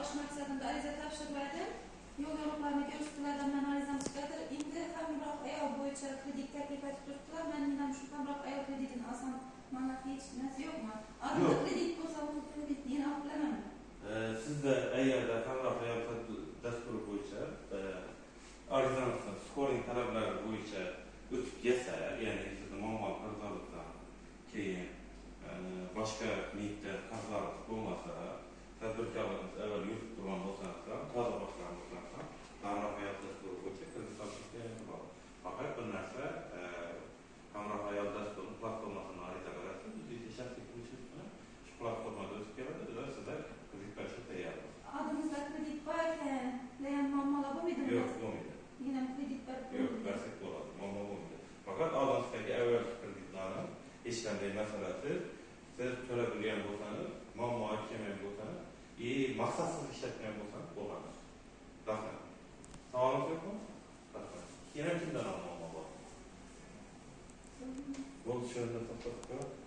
alış maqsadida ariza topshirdim. Yo'l yo'riqlarini ko'rsatdilardan men arizam chiqadi. Endi hamroh ayol bo'yicha kredit taklif etib turibdilar. Men ham shu hamroh ayol kreditini olsam mana hechnasi yo'qmi? Arzon kredit bo'lsa, bu kreditni yana oqlamaman. Sizda agarda hamroh ayol dasturi bo'yicha arizangizni skoring talablari bo'yicha o'tib kelsa, ya'ni sizni muammo qarzlardan keyin boshqa niyatda qarzlar bo'lmasa, tadbirkorlarimiz avval yurib turgan bo'lsangiz ham, toza boshlar bo'lsangiz ham, hamroh ayol dasturi bo'yicha kredit olishga bor. Faqat bir narsa, hamroh ayol dasturi platformasini ariza berasiz, o'zingiz shaxsiy hujjat bilan shu platformada o'tib keladi, ular sizga kredit berishga tayyorlar. Adımızda kredit var ekan, lekin muammolar bo'lmaydi. Yo'q, bo'lmaydi. Yine kredit berib Yo'q, bersak bo'ladi, muammo bo'lmaydi. Faqat oldingizdagi avval kreditlarni hech qanday masalasiz siz to'lab bilgan bo'lsangiz, muammo kelmagan bo'lsangiz, maqsadsiz ishlatgan bo'lsangiz bo'ladi. Rahmat. Savolingiz yo'qmi? Rahmat. Yana kimdan muammo bor? Bo'ldi, shu yerda to'xtatib qo'ying.